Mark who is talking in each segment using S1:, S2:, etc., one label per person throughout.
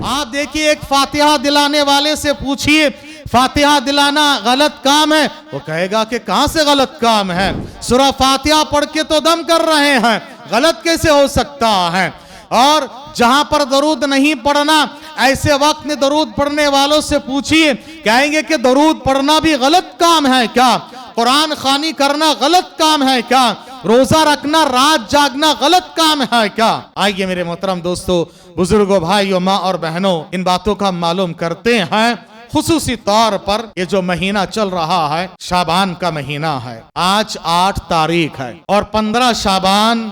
S1: आप देखिए, एक फातिहा दिलाने वाले से पूछिए, फातिहा दिलाना गलत काम है, वो कहेगा कि कहां से गलत काम है, सूरह फातिहा पढ़ के तो दम कर रहे हैं, गलत कैसे हो सकता है। और जहां पर दरूद नहीं पढ़ना, ऐसे वक्त में दरूद पढ़ने वालों से पूछिए, कहेंगे कि दरूद पढ़ना भी गलत काम है क्या, कुरान खानी करना गलत काम है क्या, रोजा रखना, रात जागना गलत काम है क्या। आइए मेरे मोहतरम दोस्तों, बुजुर्गों, भाइयों, माँ और बहनों, इन बातों का मालूम करते हैं। खुसूसी तौर पर ये जो महीना चल रहा है, शाबान का महीना है। आज 8 तारीख है और 15 शाबान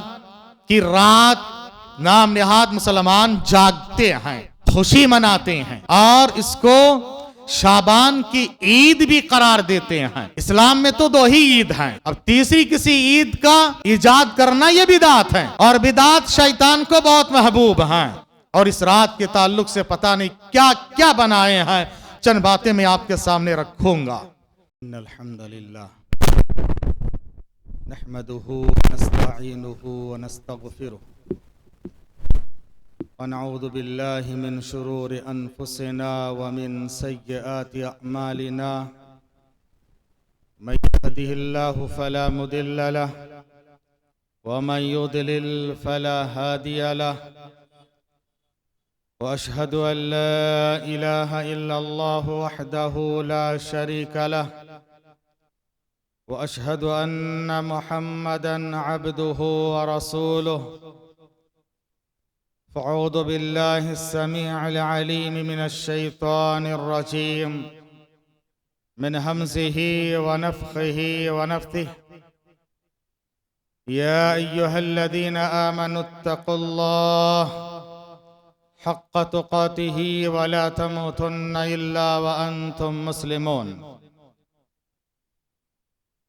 S1: की रात नाम निहाद मुसलमान जागते हैं, खुशी मनाते हैं और इसको शाबान की ईद भी करार देते हैं। इस्लाम में तो 2 ही ईद हैं, अब तीसरी किसी ईद का इजाद करना यह बिदात है और बिदात शैतान को बहुत महबूब है। और इस रात के ताल्लुक से पता नहीं क्या क्या बनाए हैं, चंद बातें मैं आपके सामने रखूंगा। अल्हम्दुलिल्लाह नहमदुहु नस्तईनुहु व नस्तगफिरुह व नऊज़ु बिल्लाहि मिन शुरूरि अनफुसिना व मिन सय्यिआति अअमालिना मन यहदिहिल्लाहु फला मुदिल्ल लहु व मन युद्लिल फला हादिय लहु व अशहदु अन ला इलाहा इल्लल्लाहु वहदहु ला शरीका लहु व अशहदु अन्न मुहम्मदन अब्दुहु व रसूलुहु फ़अऊज़ु बिल्लाहि स्समीइल अलीम मिनश शैतानिर रजीम मिन हमज़िही व नफ़्ख़िही व नफ़्थिही या अय्युहल्लज़ीना आमनुत्तक़ुल्लाह हक़्क़ तुक़ातिही व ला तमूतुन्ना इल्ला व अंतुम मुस्लिमून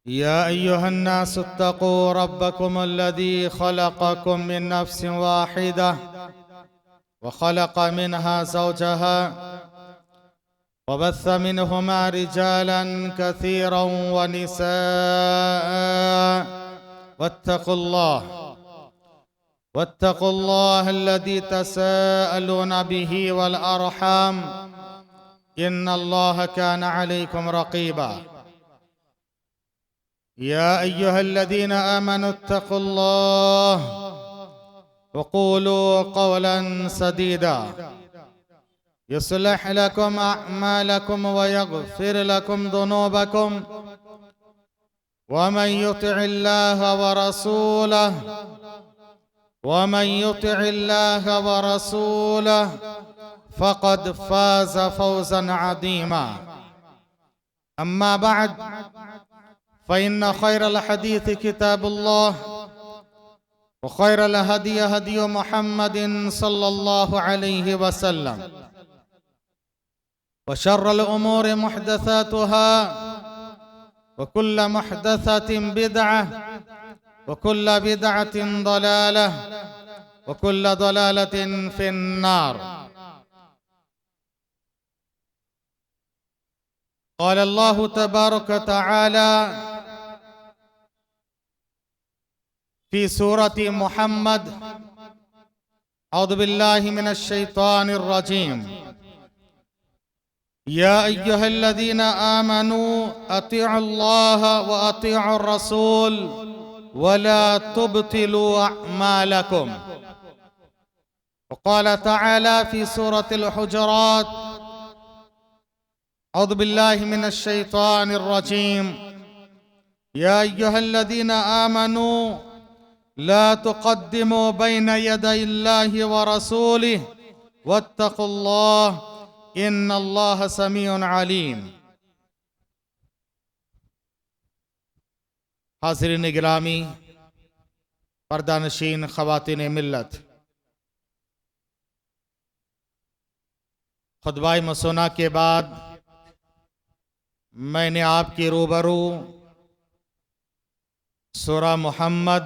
S1: या अय्युहन्नासु इत्तक़ू रब्बकुमुल्लज़ी ख़लक़कुम मिन नफ़्सिन वाहिदह व ख़लक़ मिनहा ज़ौजहा व बस्स मिनहुमा रिजालन कसीरन व निसाअ वत्तक़ुल्लाह अल्लज़ी तसाअलूना बिही वल अरहम इन्नल्लाह काना अलैकुम रक़ीबा या अय्युहल्लज़ीना आमनु इत्तक़ुल्लाह व क़ूलू क़ौलन सदीदा युस्लिह लकुम अअमालकुम व यग़फ़िर लकुम ज़ुनूबकुम व मन युतिइल्लाह व रसूलह फ़क़द फ़ाज़ फ़ौज़न अज़ीमा। अम्मा बअद फ़इन्न ख़ैरल हदीस किताबुल्लाह व ख़ैरल हदी हदी मुहम्मदिन सल्लल्लाहु अलैहि वसल्लम व शर्रल उमूरि मुहदसातुहा व कुल्ल मुहदसतिन बिदअह व कुल्ल बिदअतिन दलालह व कुल्ल दलालतिन फिन्नार। क़ाल अल्लाहु तबारक व तआला फी सूरति मुहम्मद औज़ु बिल्लाहि मिनश शैतानिर रजीम या अय्युहल्लज़ीना आमनू अतिउल्लाह व अतिउर रसूल व ला तुब्तिलू अअमालकुम। व क़ाल तआला फी सूरतिल हुजुरात औज़ु बिल्लाहि मिनश शैतानिर रजीम या अय्युहल्लज़ीना आमनू ला तुक़द्दिमू बैना यदाइल्लाहि व रसूलिहि वत्तक़ुल्लाह इन्नल्लाह समीउन अलीम। हाज़िरीन गिरामी, पर्दानशीन, ख़वातीन मिल्लत, खुतबा मसूना के बाद मैंने आपके रूबरू सूरह मुहम्मद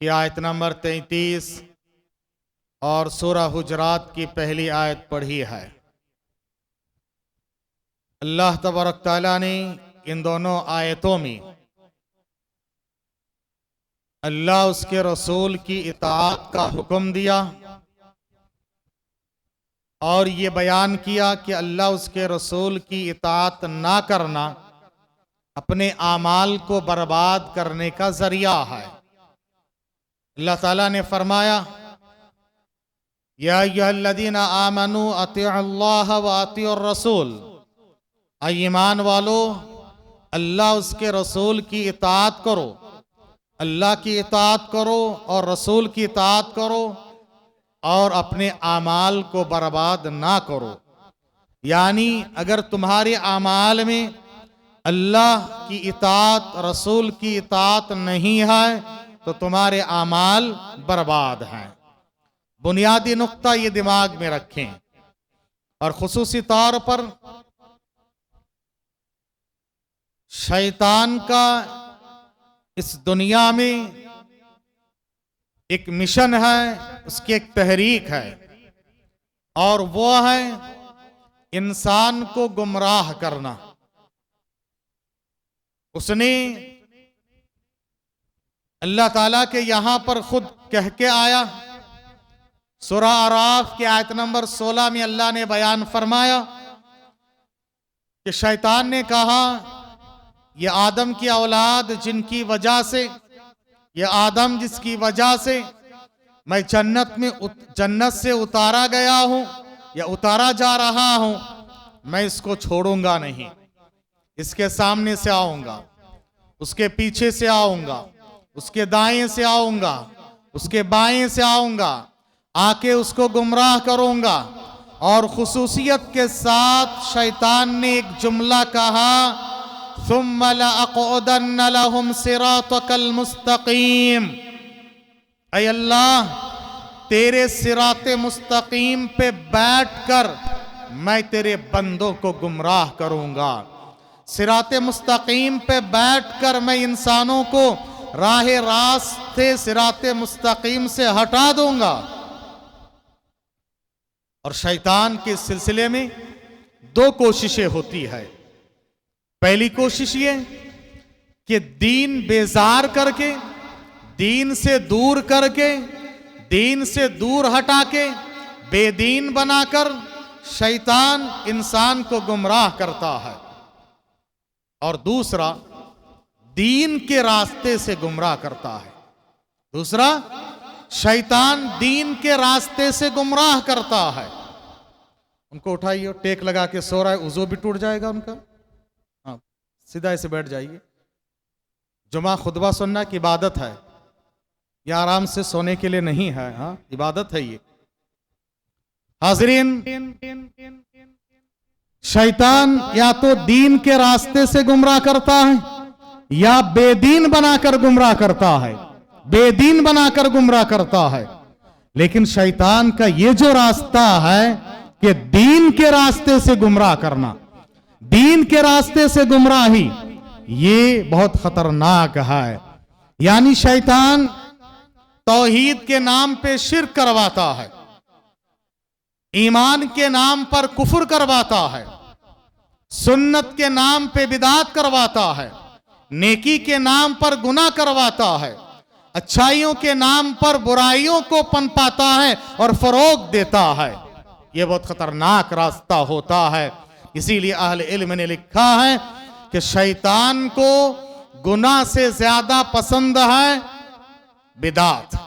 S1: की आयत नंबर 33 और सूरह हुजरात की पहली आयत पढ़ी है। अल्लाह तबारक तआला ने इन दोनों आयतों में अल्लाह उसके रसूल की इताअत का हुक्म दिया और ये बयान किया कि अल्लाह उसके रसूल की इताअत ना करना अपने आमाल को बर्बाद करने का जरिया है। अल्लाह ताला ने फरमाया, या अय्युहल्लज़ीना आमनू अतिउल्लाह व अतिउर रसूल, ईमान वालो अल्लाह उसके रसूल की इताअत करो, अल्लाह की इताअत करो और रसूल की इताअत करो और अपने आमाल को बर्बाद ना करो। यानी अगर तुम्हारे आमाल में अल्लाह की इताअत, रसूल की इताअत नहीं है तो तुम्हारे आमाल बर्बाद हैं। बुनियादी नुक्ता ये दिमाग में रखें। और खुसूसी तौर पर शैतान का इस दुनिया में एक मिशन है, उसकी एक तहरीक है, और वो है इंसान को गुमराह करना। उसने अल्लाह ताला के यहां पर खुद कह के आया, सूरह आराफ के आयत नंबर 16 में अल्लाह ने बयान फरमाया कि शैतान ने कहा, ये आदम की औलाद जिनकी वजह से, ये आदम जिसकी वजह से मैं जन्नत से उतारा गया हूं या उतारा जा रहा हूं, मैं इसको छोड़ूंगा नहीं। इसके सामने से आऊंगा, उसके पीछे से आऊंगा, उसके दाएं से आऊंगा, उसके बाएं से आऊंगा, आके उसको गुमराह करूंगा। और खुसूसियत के साथ शैतान ने एक जुमला कहा, सुम्मा लअक़उदन्न लहुम सिरातकल मुस्तकीम, ऐ अल्लाह तेरे सिराते मुस्तकीम पे बैठकर मैं तेरे बंदों को गुमराह करूंगा। सिराते मुस्तकीम पे बैठकर मैं इंसानों को राहे रास्ते सिराते मुस्तकीम से हटा दूंगा। और शैतान के सिलसिले में दो कोशिशें होती है। पहली कोशिश ये कि दीन बेजार करके, दीन से दूर करके, दीन से दूर हटा के, बेदीन बनाकर शैतान इंसान को गुमराह करता है। और दूसरा, दीन के रास्ते से गुमराह करता है। दूसरा, शैतान दीन के रास्ते से गुमराह करता है। उनको उठाइए, टेक लगा के सो रहा है, उज़ू भी टूट जाएगा उनका। हाँ, सीधा ऐसे बैठ जाइए। जुमा खुतबा सुनना की इबादत है, यह आराम से सोने के लिए नहीं है। हाँ, इबादत है ये। हाज़रीन, शैतान या तो दीन के रास्ते से गुमराह करता है या बेदीन बनाकर गुमराह करता है, बेदीन बनाकर गुमराह करता है। लेकिन शैतान का ये जो रास्ता है कि दीन के रास्ते से गुमराह करना, दीन के रास्ते से गुमराही, ये बहुत खतरनाक है। यानी शैतान तौहीद के नाम पे शिर्क करवाता है, ईमान के नाम पर कुफर करवाता है, सुन्नत के नाम पे बिदात करवाता है, नेकी के नाम पर गुनाह करवाता है, अच्छाइयों के नाम पर बुराइयों को पनपाता है और फरोग देता है। यह बहुत खतरनाक रास्ता होता है। इसीलिए अहले इल्म ने लिखा है कि शैतान को गुनाह से ज्यादा पसंद है बिदात।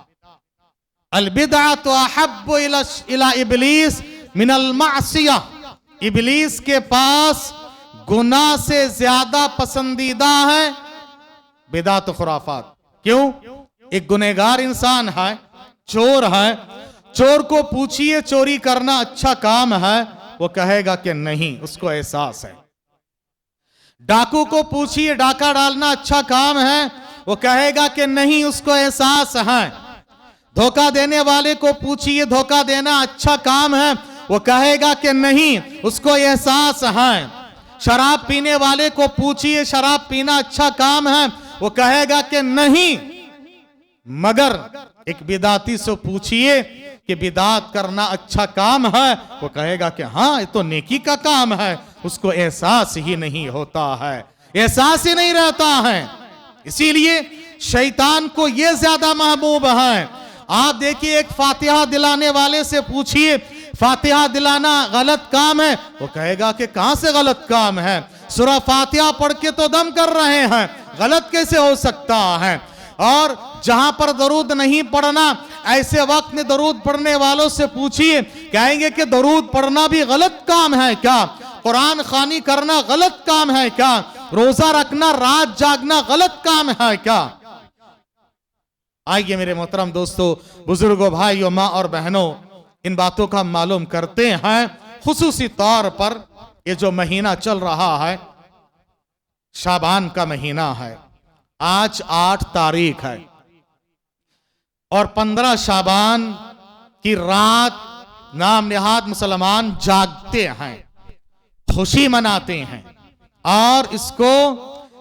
S1: अल बिदअतु अहब्बु इला इब्लीस मिनल मासिया। इब्लीस के पास गुनाह से ज्यादा पसंदीदा है बिदात खुराफात। क्यों? एक गुनहगार इंसान है, चोर है, चोर को पूछिए चोरी करना अच्छा काम है, वो कहेगा कि नहीं, उसको एहसास है। डाकू को पूछिए डाका डालना अच्छा काम है, वो कहेगा कि नहीं, उसको एहसास है। धोखा देने वाले को पूछिए धोखा देना अच्छा काम है, वो कहेगा कि नहीं, उसको एहसास है। शराब पीने वाले को पूछिए शराब पीना अच्छा काम है, वो कहेगा कि नहीं। मगर एक बिदाती से पूछिए कि बिदात करना अच्छा काम है, वो कहेगा कि हाँ, ये तो नेकी का काम है। उसको एहसास ही नहीं होता है, एहसास ही नहीं रहता है। इसीलिए शैतान को यह ज्यादा महबूब है। आप देखिए, एक फातिहा दिलाने वाले से पूछिए फातिहा दिलाना गलत काम है, वो कहेगा कि कहां से गलत काम है, सूरह फातिहा पढ़ के तो दम कर रहे हैं, गलत कैसे हो सकता है। और जहां पर दरूद नहीं पढ़ना, ऐसे वक्त में दरूद पढ़ने वालों से पूछिए, कहेंगे कि दरूद पढ़ना भी गलत काम है क्या, कुरान खानी करना गलत काम है क्या, रोजा रखना, रात जागना गलत काम है क्या। आइए मेरे मोहतरम दोस्तों, बुजुर्गों, भाइयों, माँ और बहनों, इन बातों का मालूम करते हैं। खुसूसी तौर पर ये जो महीना चल रहा है, शाबान का महीना है, आज 8 तारीख है और 15 शाबान की रात नाम निहाद मुसलमान जागते हैं, खुशी मनाते हैं और इसको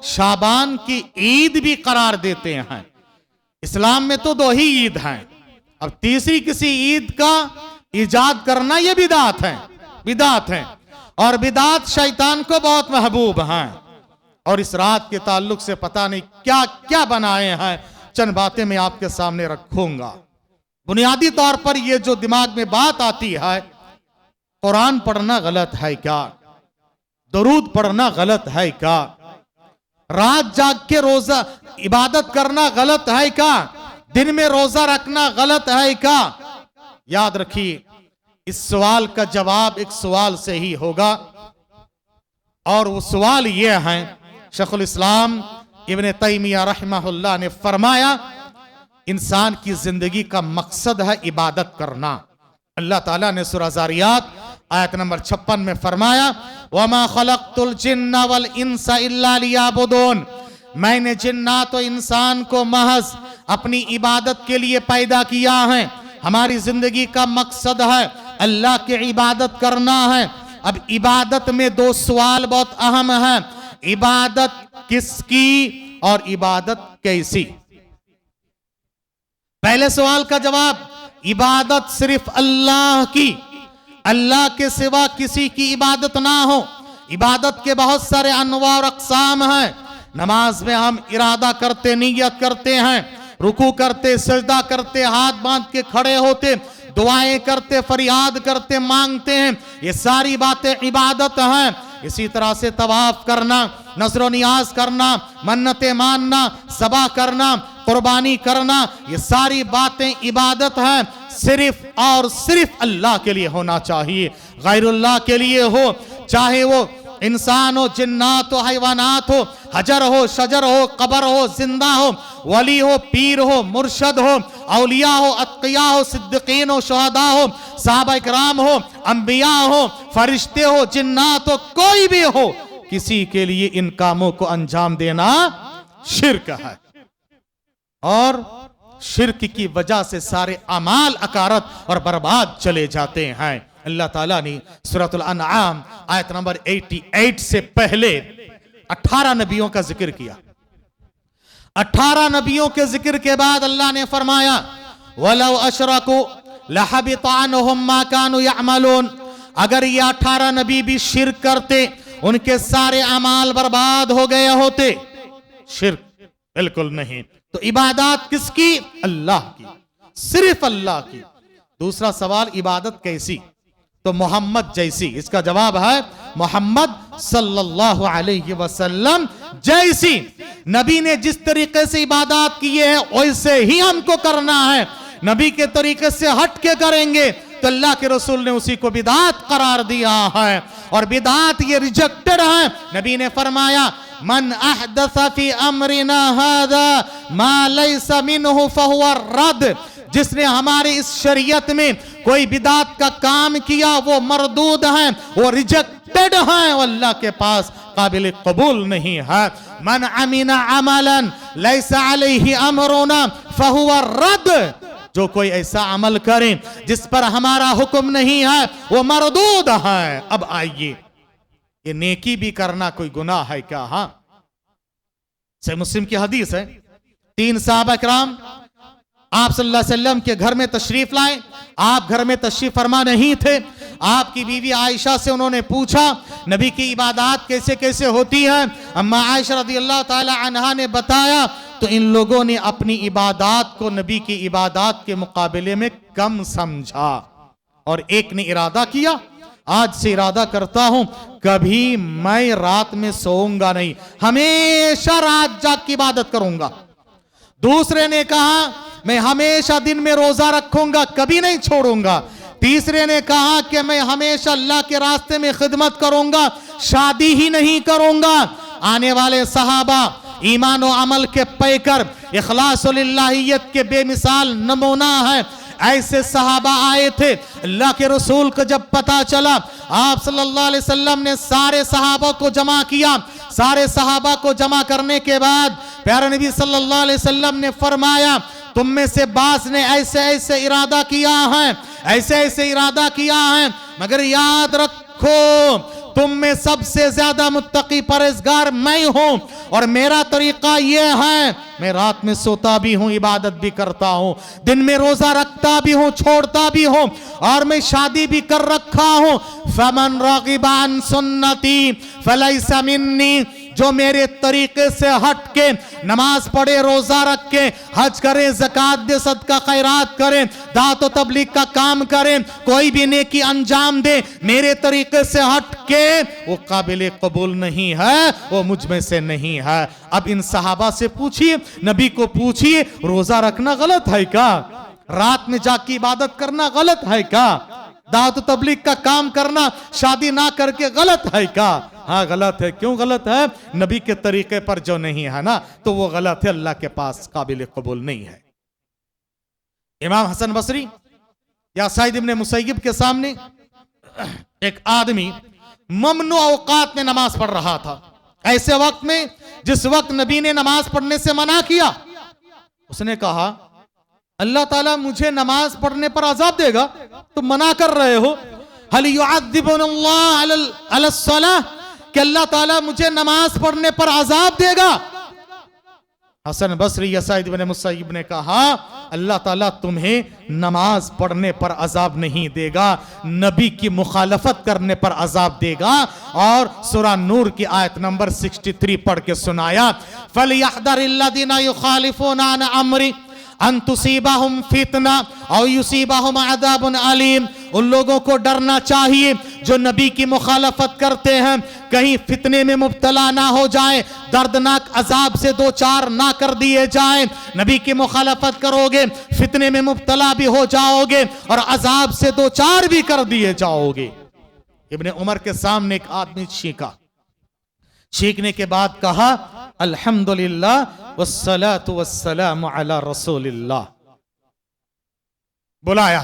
S1: शाबान की ईद भी करार देते हैं। इस्लाम में तो 2 ही ईद हैं, अब तीसरी किसी ईद का इजाद करना यह बिदात है, बिदात है। और बिदात शैतान को बहुत महबूब हैं और इस रात के ताल्लुक से पता नहीं क्या क्या बनाए हैं। चंद बातें मैं आपके सामने रखूंगा। बुनियादी तौर पर यह जो दिमाग में बात आती है, कुरान पढ़ना गलत है क्या, दरूद पढ़ना गलत है क्या, रात जाग के रोजा इबादत करना गलत है क्या, दिन में रोजा रखना गलत है क्या। याद रखिए, इस सवाल का जवाब एक सवाल से ही होगा और वो सवाल यह है, शेखुल इस्लाम इब्न तैमिया रहमहुल्लाह ने फरमाया, इंसान की जिंदगी का मकसद है इबादत करना। अल्लाह ताला ने सूरह ज़ारियात आयत नंबर 56 में फरमाया, वमा खलक़तुल जिन्ना वल इंसा इल्ला लियाबुदून, मैंने जिन्नात और इंसान को महज अपनी इबादत के लिए पैदा किया है। हमारी जिंदगी का मकसद है अल्लाह की इबादत करना है। अब इबादत में 2 सवाल बहुत अहम है, इबादत किसकी और इबादत कैसी। पहले सवाल का जवाब, इबादत सिर्फ अल्लाह की, अल्लाह के सिवा किसी की इबादत ना हो। इबादत के बहुत सारे अनवा और अक़साम हैं। नमाज में हम इरादा करते, नियत करते हैं, रुकू करते, सजदा करते, हाथ बांध के खड़े होते, दुआएं करते, फरियाद करते, मांगते हैं, ये सारी बातें इबादत हैं। इसी तरह से तवाफ करना, नजर नियाज करना, मन्नतें मानना, सबा करना, कुर्बानी करना, ये सारी बातें इबादत हैं। सिर्फ और सिर्फ अल्लाह के लिए होना चाहिए, गैरुल्लाह के लिए हो, चाहे वो इंसान हो, जिन्नात हो, हैवानात हो, हजर हो, शजर हो, कबर हो, जिंदा हो, वली हो, पीर हो, मुर्शद हो, औलिया हो, अत्किया हो, सिद्दीकीन हो, शुहदा हो, सहाबा इकराम हो, अंबिया हो, फरिश्ते हो, जिन्नात हो, कोई भी हो, किसी के लिए इन कामों को अंजाम देना शिर्क है और शिर्क की वजह से सारे अमाल अकारत और बर्बाद चले जाते हैं। अल्लाह ताला ने सूरतुल अनआम आयत नंबर 88 से पहले 18 नबियों का जिक्र किया। 18 नबियों के जिक्र के बाद अल्लाह ने फरमाया, वलौ अशरकू लहबित अन्हुम मा कानू यअमलून, अगर ये 18 नबी भी शिर्क करते, उनके सारे अमाल बर्बाद हो गए होते। शिर्क बिल्कुल नहीं। तो इबादत किसकी? अल्लाह की, सिर्फ अल्लाह की। दूसरा सवाल, इबादत कैसी? तो मोहम्मद जैसी। इसका जवाब है मोहम्मद सल्लल्लाहु अलैहि वसल्लम जैसी। नबी ने जिस तरीके से इबादत की है वैसे ही हमको करना है। नबी के तरीके से हट के करेंगे तो अल्लाह के रसूल ने उसी को बिदात करार दिया है और बिदात ये रिजेक्टेड है। नबी ने फरमाया, मन अहदस फी अमरिना हादा मा लैसा मिन्हु फहुवा रद्द, जिसने हमारे इस शरीयत में कोई बिदात का काम किया वो मरदूद है, वो रिजेक्टेड है, वो अल्लाह के पास काबिल कबूल नहीं है। मन अमीना अमलन लैसा अलैहि अमरुना फहुवा रद्द, जो कोई ऐसा अमल करे जिस पर हमारा हुक्म नहीं है वो मरदूद है। अब आइए, ये नेकी भी करना कोई गुनाह है क्या? हाँ, सही मुस्लिम की हदीस है, 3 सहाबा किराम आप सल्लल्लाहु अलैहि वसल्लम के घर में तशरीफ लाए। आप घर में तशरीफ फरमा नहीं थे। आपकी बीवी आयशा से उन्होंने पूछा, नबी की इबादत कैसे कैसे होती है। अम्मा आयशा रज़ियल्लाहु ताला अन्हा ने बताया तो इन लोगों ने अपनी इबादत को नबी की इबादत के मुकाबले में कम समझा और एक ने इरादा किया, आज से इरादा करता हूं कभी मैं रात में सोऊंगा नहीं, हमेशा रात जाग की इबादत करूंगा। दूसरे ने कहा मैं हमेशा दिन में रोजा रखूंगा, कभी नहीं छोड़ूंगा। तीसरे ने कहा कि मैं हमेशा अल्लाह के रास्ते में खिदमत करूंगा, शादी ही नहीं करूंगा। आने वाले सहाबा ईमान और अमल के पैकर, इखलास और लिल्लाहियत के बेमिसाल नमूना है। ऐसे सहाबा आए थे, अल्लाह के रसूल को जब पता चला, आप सल्लल्लाहु अलैहि वसल्लम ने सारे सहाबा को जमा किया। सारे सहाबा को जमा करने के बाद प्यारे नबी सल्लल्लाहु अलैहि वसल्लम ने फरमाया, तुम में से बास ने ऐसे ऐसे इरादा किया है, ऐसे ऐसे इरादा किया है, मगर याद रखो तुम में सबसे ज्यादा मुत्तकी परहेजगार मैं हूं, और मेरा तरीका यह है, मैं रात में सोता भी हूं, इबादत भी करता हूं, दिन में रोजा रखता भी हूं, छोड़ता भी हूं, और मैं शादी भी कर रखा हूं। फमन रागिबा अन सुन्नती फलैसा मिन्नी, जो मेरे तरीके से हट के नमाज पढ़े, रोजा रख के, हज करे, ज़कात दे, सदका खैरात करे, दात व तबलीग का काम करे, कोई भी नेकी अंजाम दे, मेरे तरीके से हट के, वो काबिल कबूल नहीं है, वो मुझ में से नहीं है। अब इन सहाबा से पूछिए, नबी को पूछिए, रोजा रखना गलत है क्या? रात में जाके इबादत करना गलत है क्या? दात व तबलीग का काम करना शादी ना करके गलत है क्या? हाँ गलत है। क्यों गलत है? नबी के तरीके पर जो नहीं है ना, तो वो गलत है, अल्लाह के पास काबिल कबूल नहीं है। इमाम हसन बसरी या सईद इब्ने मुसय्यब के सामने एक आदमी ममनू औकात में नमाज पढ़ रहा था। ऐसे वक्त में जिस वक्त नबी ने नमाज पढ़ने से मना किया, उसने कहा अल्लाह ताला मुझे नमाज पढ़ने पर अजाब देगा, तुम मना कर रहे हो। हल युअद्दिबुनल्लाह अला सलाह, कि अल्लाह ताला मुझे नमाज पढ़ने पर अजाब देगा। हसन बसरी या सईद इब्ने मुसय्यब ने कहा अल्लाह ताला तुम्हें नमाज पढ़ने पर अजाब नहीं देगा, नबी की मुखालफत करने पर अजाब देगा। और सूरा नूर की आयत नंबर 63 पढ़ के सुनाया, फलयहदरिल्लज़ीना युखालिफूना अन अम्री अन तुसीबाहुम फितना और युसीबाहुम अज़ाबुन अलीम। उन लोगों को डरना चाहिए जो नबी की मुखालफत करते हैं, कहीं फितने में मुब्तला ना हो जाए, दर्दनाक अजाब से दो चार ना कर दिए जाए। नबी की मुखालफत करोगे फितने में मुब्तला भी हो जाओगे और अजाब से दो चार भी कर दिए जाओगे। इब्ने उमर के सामने एक आदमी छींका, छींकने के बाद कहा अल्हम्दुलिल्लाह वस्सलातु वस्सलामु अला रसूलिल्लाह। बुलाया,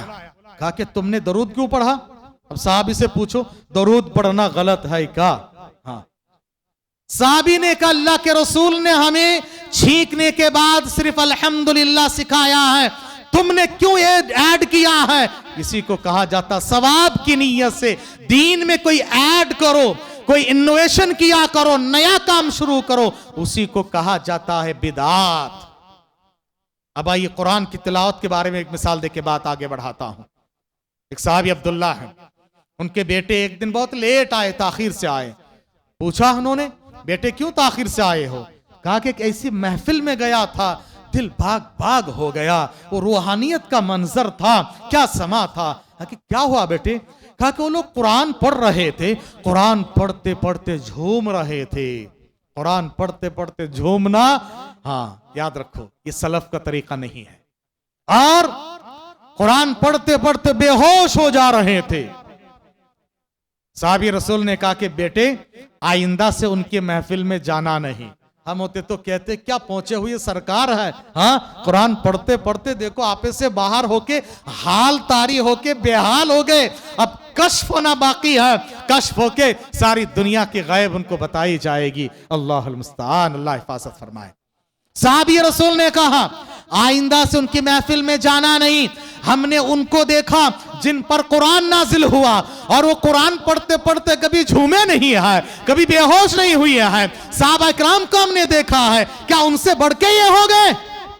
S1: कहा कि तुमने दरूद क्यों पढ़ा? अब साहबी से पूछो दरूद पढ़ना गलत है क्या? हाँ, साहबी ने कहा अल्लाह के रसूल ने हमें छींकने के बाद सिर्फ अल्हम्दुलिल्लाह सिखाया है, तुमने क्यों ये ऐड किया है? किसी को कहा जाता सवाब की नीयत से दीन में कोई ऐड करो, कोई इनोवेशन किया करो, नया काम शुरू करो, उसी को कहा जाता है बिदात। अब आइए कुरान की तिलावत के बारे में एक मिसाल देके बात आगे बढ़ाता हूं। एक साहबी अब्दुल्ला है, उनके बेटे एक दिन बहुत लेट आए, ताखिर से आए। पूछा उन्होंने बेटे क्यों ताखिर से आए हो? कहा कि एक ऐसी महफिल में गया था, दिल भाग भाग हो गया, वो रूहानियत का मंजर था, क्या समा था। कि क्या हुआ बेटे? कहा कि वो लोग कुरान पढ़ रहे थे, कुरान पढ़ते पढ़ते झूम रहे थे। कुरान पढ़ते पढ़ते झूमना, हाँ याद रखो ये सलफ का तरीका नहीं है। और कुरान पढ़ते पढ़ते बेहोश हो जा रहे थे। साहबी रसूल ने कहा कि बेटे आइंदा से उनकी महफिल में जाना नहीं। हम होते तो कहते क्या पहुंचे हुए सरकार है, हाँ कुरान पढ़ते पढ़ते देखो आपे से बाहर होके हाल तारी होके बेहाल हो गए, अब कश्फ होना बाकी है, कश्फ होके सारी दुनिया की गैब उनको बताई जाएगी। अल्लाहुल मुस्तआन, अल्लाह हिफाजत फरमाए। साहबी रसूल ने कहा आइंदा से उनकी महफिल में जाना नहीं। हमने उनको देखा जिन पर कुरान नाजिल हुआ और वो कुरान पढ़ते पढ़ते कभी झूमे नहीं है, कभी बेहोश नहीं हुए हैं। साहबा इकराम को हमने देखा है, क्या उनसे बढ़ के ये हो गए?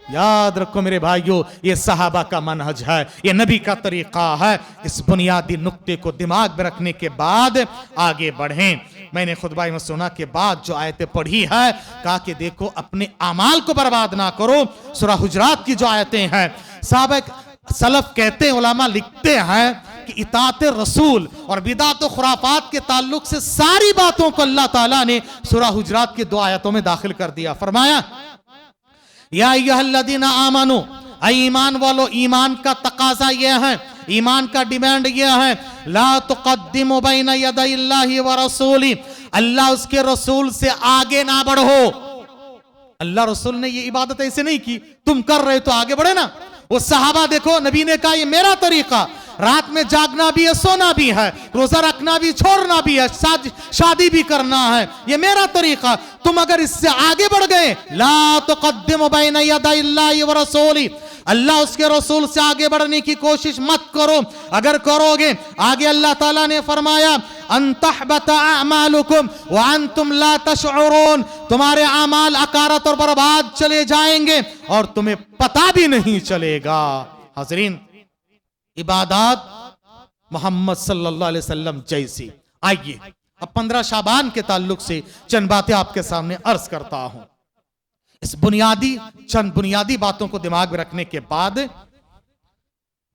S1: याद रखो मेरे भाइयों, ये सहाबा का मनहज है, ये नबी का तरीका है। इस बुनियादी नुक्ते को दिमाग में रखने के बाद आगे बढ़ें। मैंने खुतबा मसूना के बाद जो आयतें पढ़ी है, कहा कि देखो अपने अमाल को बर्बाद ना करो। सूरह हुजरात की जो आयतें हैं, साहबा सलफ कहते हैं, उलमा लिखते हैं कि इताअत रसूल और बिदात और खुराफात के ताल्लुक से सारी बातों को अल्लाह ताला ने सूरह हुजरात की 2 आयतों में दाखिल कर दिया। फरमाया या अय्युहल्लज़ीना आमनू, ईमान वालो, ईमान का तकाजा यह है, ईमान का डिमांड यह है, ला तुक़द्दिमू बैना यदैल्लाहि व रसूली, अल्लाह उसके रसूल से आगे ना बढ़ो। अल्लाह रसूल ने ये इबादत ऐसे नहीं की, तुम कर रहे तो आगे बढ़े ना। वो सहाबा देखो, नबी ने कहा ये मेरा तरीका, रात में जागना भी है, सोना भी है, रोजा रखना भी, छोड़ना भी है, शादी भी करना है, ये मेरा तरीका। तुम अगर इससे आगे बढ़ गए, ला तुक़द्दिमू बैना यदैल्लाहि व रसूली, अल्लाह उसके रसूल से आगे बढ़ने की कोशिश मत करो। अगर करोगे, आगे अल्लाह ताला ने फरमाया अन तहबत अमालुकुम व अंतुम ला तशउरून, तुम्हारे अमाल अकारत और बर्बाद चले जाएंगे और तुम्हें पता भी नहीं चलेगा। हाज़रीन, इबादत मोहम्मद सल्लल्लाहु अलैहि वसल्लम जैसी। आइए अब 15 शाबान के ताल्लुक से चंद बातें आपके सामने अर्ज करता हूं। इस चंद बुनियादी बातों को दिमाग में रखने के बाद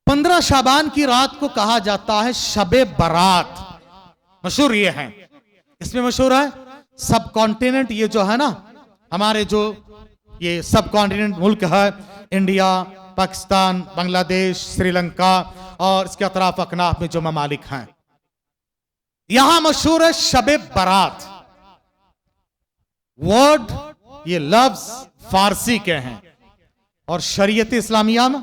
S1: 15 शाबान की रात को कहा जाता है शबे बारात। मशहूर ये है, इसमें मशहूर है सब कॉन्टिनेंट, ये जो है ना हमारे जो ये सब कॉन्टिनेंट मुल्क है, इंडिया, पाकिस्तान, बांग्लादेश, श्रीलंका और इसके अतराफ अकनाफ में जो ममालिक हैं, यहां मशहूर है शबे बारात। वर्ड, ये लफ्ज फारसी के हैं और शरीयत इस्लामिया में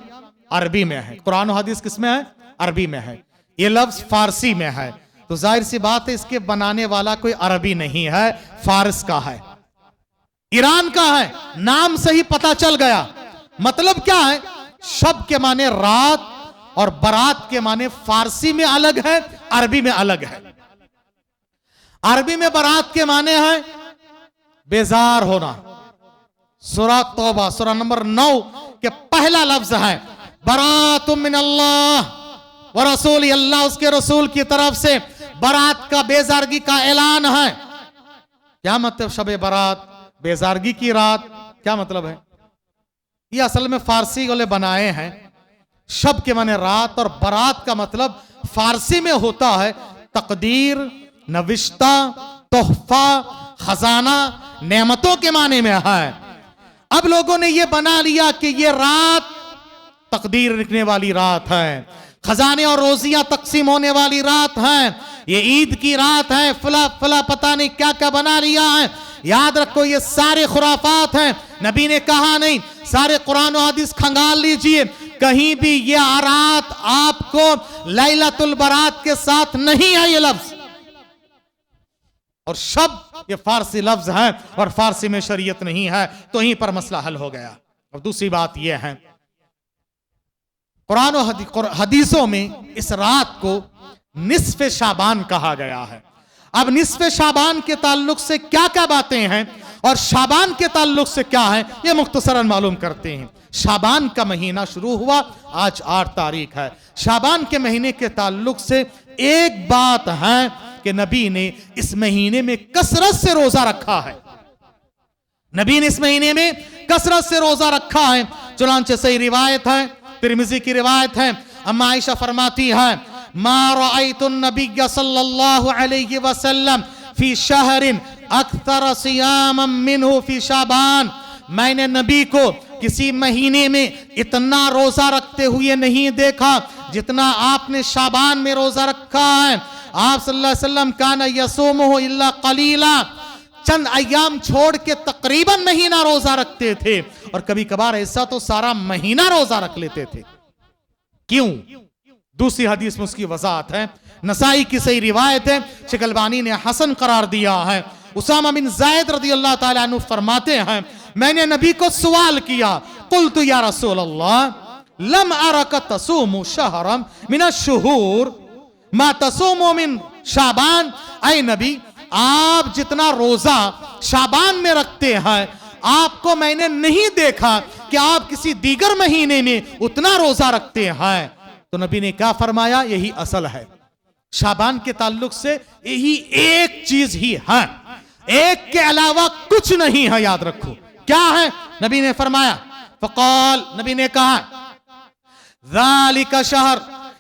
S1: अरबी में है। कुरान और हदीस किस में है? अरबी में है। ये लफ्ज फारसी में है, तो जाहिर सी बात है इसके बनाने वाला कोई अरबी नहीं है, फारस का है, ईरान का है। नाम से ही पता चल गया। मतलब क्या है? शब के माने रात और बारात के माने फारसी में अलग है, अरबी में अलग है। अरबी में बारात के माने हैं बेजार होना। सूरह तौबा सूरह नंबर 9 के पहला लफ्ज है बरातुम मिनल्लाह व रसूली, अल्लाह उसके रसूल की तरफ से बारात का, बेजारगी का ऐलान है। क्या मतलब शबे बारात, बेजारगी की रात, क्या मतलब है? ये असल में फारसी वाले बनाए हैं। शब के माने रात और बारात का मतलब फारसी में होता है तकदीर, नविश्ता, तोहफा, खजाना, नेमतों के माने में है। अब लोगों ने यह बना लिया कि यह रात तकदीर लिखने वाली रात है, खजाने और रोजियां तकसीम होने वाली रात है, ये ईद की रात है, फला फला पता नहीं क्या क्या बना लिया है। याद रखो ये सारे खुराफात हैं, नबी ने कहा नहीं। सारे कुरान और हदीस खंगाल लीजिए, कहीं भी ये रात आपको लैलतुल बारात के साथ नहीं है ये लफ्ज। और शब ये फारसी लफ्ज है और फारसी में शरीयत नहीं है, तो यहीं पर मसला हल हो गया। और दूसरी बात यह है, कुरान और हदीसों में इस रात को निस्फ़े शाबान कहा गया है। अब निस्फ़े शाबान के ताल्लुक से क्या क्या बातें हैं और शाबान के ताल्लुक से क्या है, ये मुख्तसरन मालूम करते हैं। शाबान का महीना शुरू हुआ, आज 8 तारीख है। शाबान के महीने के ताल्लुक से एक बात है कि नबी ने इस महीने में कसरत से रोजा रखा है। नबी ने इस महीने में कसरत से रोजा रखा है। चुनांचे सही रिवायत है, तिरमिज़ी की रिवायत है। अम्मा आयशा फरमाती है मा रअयतुन नबिय्य सल्लल्लाहु अलैहि वसल्लम फी शहरिन अक्तर सियामम मिन्हु फी शाबान, मैंने नबी को किसी महीने में इतना रोजा रखते हुए नहीं देखा जितना आपने शाबान में रोजा रखा है। आप सल्लल्लाहु अलैहि वसल्लम काना यसूमुहु इल्ला कलीला, चंद अय्याम छोड़ के तकरीबन महीना रोजा रखते थे, और कभी कभार ऐसा तो सारा महीना रोजा रख लेते थे। क्यों? दूसरी हदीस में उसकी वजाहत है, नसाई की सही रिवायत है, शेख अलबानी ने हसन करार दिया है। उसामा बिन ज़ैद रज़ियल्लाहु ताला अन्हु फरमाते हैं मैंने नबी को सवाल किया, कुल्तु या रसूल अल्लाह लम अरका तसूमु शहरम मिन अश-शुहूर मा तसूमु मिन शाबान, ऐ नबी आप जितना रोजा शाबान में रखते हैं, आपको मैंने नहीं देखा कि आप किसी दीगर महीने में उतना रोजा रखते हैं। तो नबी ने क्या फरमाया, यही असल है। शाबान के ताल्लुक से यही एक चीज ही है, एक के अलावा कुछ नहीं है, याद रखो। क्या है? नबी ने फरमाया, फकाल, नबी ने कहा ज़ालिका शहर,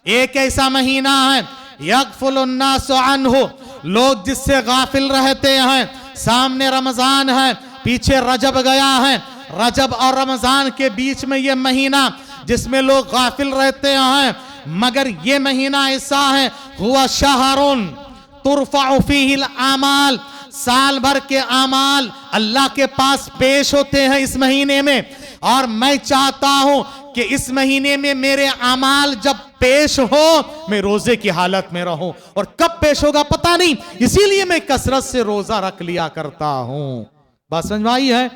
S1: एक ऐसा महीना है, यगफुलुन्नासु अन्हु, लोग जिससे गाफिल रहते हैं। सामने रमजान है, पीछे रजब गया है, रजब और रमजान के बीच में ये महीना जिसमें लोग गाफिल रहते हैं। मगर ये महीना ऐसा है, हुआ शहरुन तुरफअ फीहिल आमाल, साल भर के आमाल अल्लाह के पास पेश होते हैं इस महीने में। और मैं चाहता हूं कि इस महीने में मेरे आमाल जब पेश हो, मैं रोजे की हालत में रहूं। और कब पेश होगा पता नहीं, इसीलिए मैं कसरत से रोजा रख लिया करता हूं। बात समझ में आई है?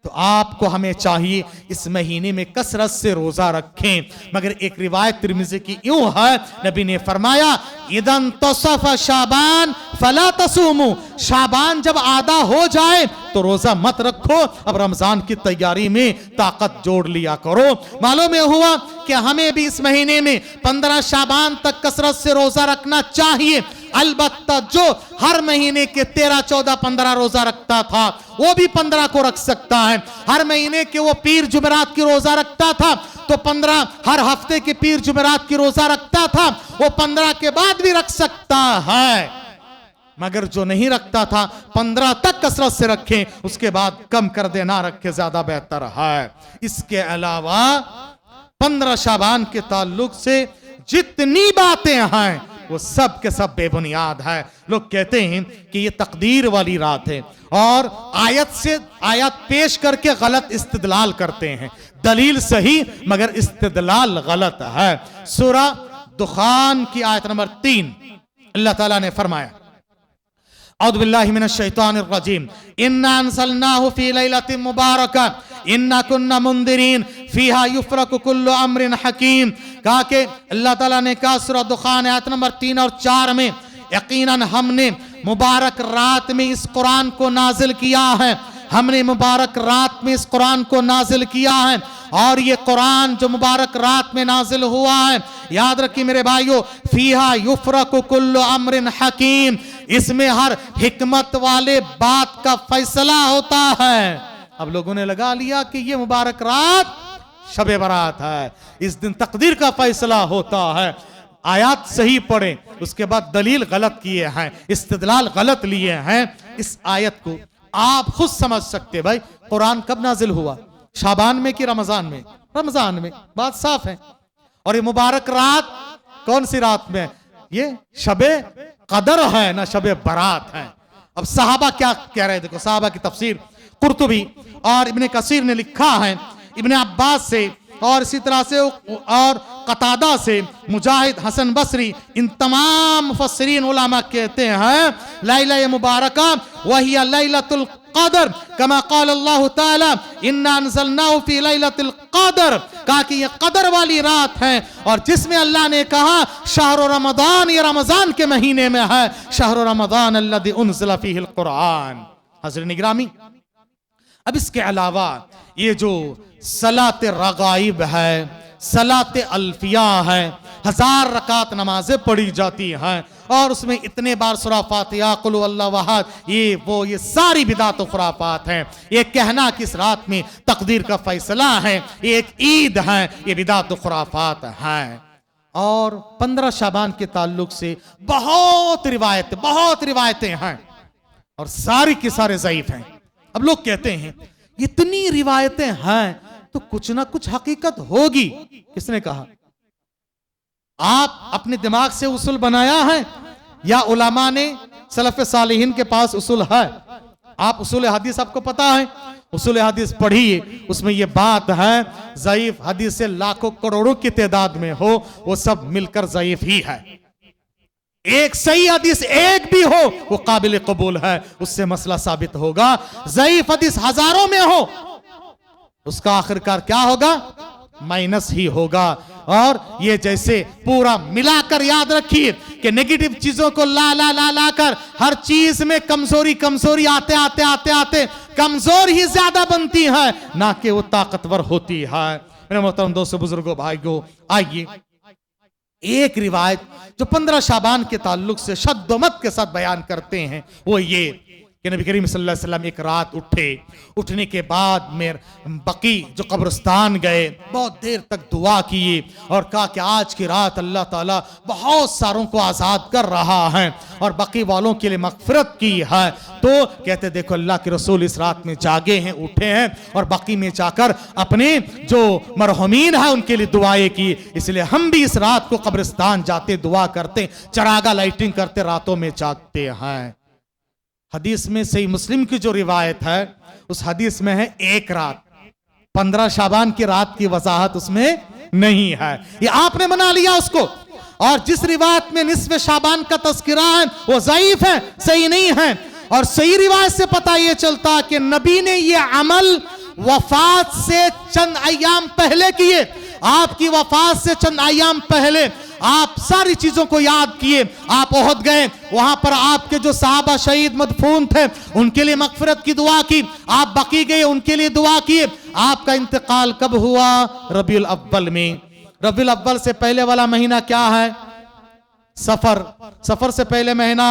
S1: तो आपको हमें चाहिए इस महीने में कसरत से रोजा रखें। मगर एक रिवायत तिर्मिज़ी की यूं है, नबी ने फरमाया, इदन तसफ शाबान फला तसूमू, शाबान जब आधा हो जाए तो रोजा मत रखो, अब रमजान की तैयारी में ताकत जोड़ लिया करो। मालूम हुआ कि हमें भी इस महीने में 15 शाबान तक कसरत से रोजा रखना चाहिए। अलबत्ता जो हर महीने के 13, 14, 15 रोजा रखता था वो भी 15 को रख सकता है। हर महीने के वो पीर जुमेरात की रोजा रखता था तो 15, हर हफ्ते के पीर जुमेरात की रोजा रखता था वो 15 के बाद भी रख सकता है। मगर जो नहीं रखता था 15 तक कसरत से रखें, उसके बाद कम कर देना रखे, ज्यादा बेहतर है। इसके अलावा 15 शाबान के ताल्लुक से जितनी बातें हैं वो सब के सब बेबुनियाद है। लोग कहते हैं कि ये तकदीर वाली रात है और आयत से आयत पेश करके गलत इस्तिदलाल करते हैं। दलील सही मगर इस्तिदलाल गलत है। सूरा दुखान की आयत नंबर 3 अल्लाह ताला ने फरमाया, औज़ु बिल्लाहि मिनश शैतानिर रजीम, इन्ना अंज़लनाहु फी लैलतिन मुबारका इन्ना कुन्ना मुंदिरीन फीहा युफ्रकु कुल्लु अम्रिन हकीम। कहा कि अल्लाह ताला ने कहा सूरह दुखान आयत नंबर 3 और 4 में, यकीनन हमने मुबारक रात में इस कुरान को नाजिल किया है, हमने मुबारक रात में इस कुरान को नाजिल किया है। और ये कुरान जो मुबारक रात में नाजिल हुआ है, याद रखिए मेरे भाइयों, फीहा युफ्रकु कुल्लु अम्रिन हकीम, इसमें हर हिकमत वाले बात का फैसला होता है। अब लोगों ने लगा लिया कि ये मुबारक रात शबे बारात है, इस दिन तकदीर का फैसला होता है। आयात सही पढ़े, उसके बाद दलील गलत किए हैं, इस्तिदलाल गलत लिए हैं। इस आयत को आप खुद समझ सकते, भाई कुरान कब नाजिल हुआ, शाबान में कि रमजान में? रमजान में, बात साफ है। और ये मुबारक रात कौन सी रात में? ये शबे कदर है ना शबे बारात है। अब सहाबा क्या कह रहे, देखो साहबा की तफसीर कुर्तुबी और इब्ने कसीर ने लिखा है, इब्ने अब्बास से और इसी तरह से और कतादा से, मुजाहिद, हसन बसरी, इन तमाम मुफस्सिरीन उलमा कहते हैं लैला मुबारका वहिया लैलतुल क़द्र कमा क़ाल अल्लाह ताला इन्ना अंज़लनाहु फी लैलतिल क़द्र। कहा कि ये कदर वाली रात है और जिसमें अल्लाह ने कहा शहर रमजान, ये रमजान के महीने में है, शहर रमजान अल्लज़ी उन्ज़िला फ़ीहिल क़ुरआन। हज़रत निगरामी, अब इसके अलावा ये जो सलात रगाइब है, सलात अल्फिया है, 1000 रकात नमाजें पढ़ी जाती हैं और उसमें इतने बार सूरा फातिहा, कुल हुवल्लाहु अहद, ये सारी बिदात और खुराफात हैं। ये कहना कि इस रात में तकदीर का फैसला है, ये एक ईद है, ये बिदात और खुराफात हैं। और 15 शाबान के ताल्लुक से बहुत रिवायतें हैं और सारी की सारे ज़ईफ हैं। अब लोग कहते हैं इतनी रिवायतें हैं तो कुछ ना कुछ हकीकत होगी। किसने कहा? आप अपने दिमाग से उसूल बनाया है या उलमा ने सलफ़े सालिहीन के पास उसूल है? आप उसूल हदीस आपको पता है, उसूल हदीस पढ़िए, उसमें ये बात है ज़ईफ हदीस से लाखों करोड़ों की तादाद में हो, वो सब मिलकर ज़ईफ ही है। एक सही हदीस एक भी हो वो काबिल कबूल है, उससे मसला साबित होगा। ज़ईफ हदीस हजारों में हो, उसका आखिरकार क्या होगा? माइनस ही होगा। और ये जैसे पूरा मिलाकर याद रखिए कि नेगेटिव चीजों को ला कर हर चीज में कमजोरी आते कमजोर ही ज्यादा बनती है ना कि वो ताकतवर होती है। मेरे मोहतरम दोस्तों, बुजुर्गों, भाइयों, आइए एक रिवायत जो 15 शाबान के ताल्लुक से शद्दोमत के साथ बयान करते हैं वो ये कि नबी करीम सल्लल्लाहु अलैहि वसल्लम एक रात उठने के बाद में बकी जो कब्रिस्तान गए, बहुत देर तक दुआ किए और कहा कि आज की रात अल्लाह ताला बहुत सारों को आज़ाद कर रहा है और बकी वालों के लिए मग़फ़िरत की है। तो कहते देखो अल्लाह के रसूल इस रात में जागे हैं, उठे हैं और बकी में जाकर अपने जो मरहुमीन है उनके लिए दुआएं की। इसलिए हम भी इस रात को कब्रिस्तान जाते, दुआ करते, चरागा लाइटिंग करते, रातों में जागते हैं। हदीस में सही मुस्लिम की जो रिवायत है उस हदीस में है एक रात, 15 शाबान की रात की वजाहत उसमें नहीं है, ये आपने बना लिया उसको। और जिस रिवायत में निस्फ़े शाबान का तज़किरा है वो ज़ईफ है, सही नहीं है। और सही रिवायत से पता ये चलता कि नबी ने ये अमल वफात से चंद अय्याम पहले किए। आपकी वफात से चंद अय्याम पहले आप सारी चीजों को याद किए। आप ओहद गए, वहां पर आपके जो सहाबा शहीद मदफून थे उनके लिए मग़फ़िरत की दुआ की। आप बकी गए, उनके लिए दुआ किए। आपका इंतकाल कब हुआ? रबीउल अव्वल में। रबीउल अव्वल से पहले वाला महीना क्या है? सफर। सफर से पहले महीना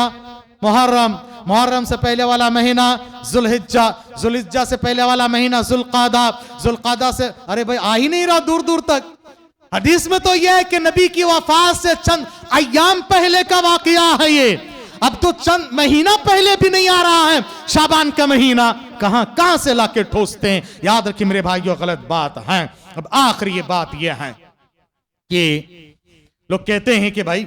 S1: मुहर्रम। मुहर्रम से पहले वाला महीना जुल्हिज्जा। जुल्हिज्जा से पहले वाला महीना जुल्क़ादा। जुल्क़ादा से, अरे भाई आ ही नहीं रहा दूर दूर तक। हदीस में तो यह है कि नबी की वफात से चंद अय्याम पहले का वाकया है ये। अब तो चंद महीना पहले भी नहीं आ रहा है शाबान का महीना। कहां से लाके ठोसते हैं। याद रखिए मेरे भाइयों, गलत बात है। अब आखिरी ये बात यह है कि लोग कहते हैं कि भाई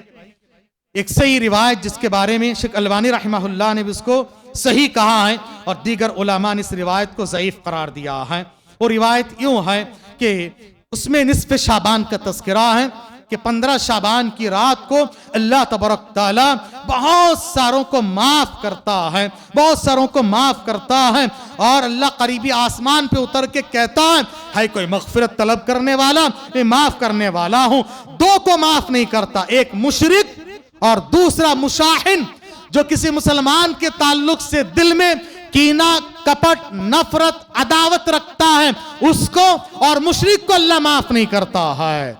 S1: एक सही रिवायत जिसके बारे में शेख अलवानी रहमहुल्लाह ने भी उसको सही कहा है और दीगर उलमा ने इस रिवायत को ज़ईफ करार दिया है। वो रिवायत यूं है कि उसमें निस्फ़े शाबान का तज़किरा है कि 15 शाबान की रात को अल्लाह तबारक ताला बहुत सारों को माफ करता है, बहुत सारों को माफ करता है। और अल्लाह करीबी आसमान पे उतर के कहता है कोई मग़फ़िरत तलब करने वाला, मैं माफ करने वाला हूं। दो को माफ नहीं करता, एक मुशरिक और दूसरा मुशाहिन, जो किसी मुसलमान के ताल्लुक से दिल में कीना, कपट, नफरत, अदावत रखता है उसको, और मुशरिक को अल्लाह माफ नहीं करता है।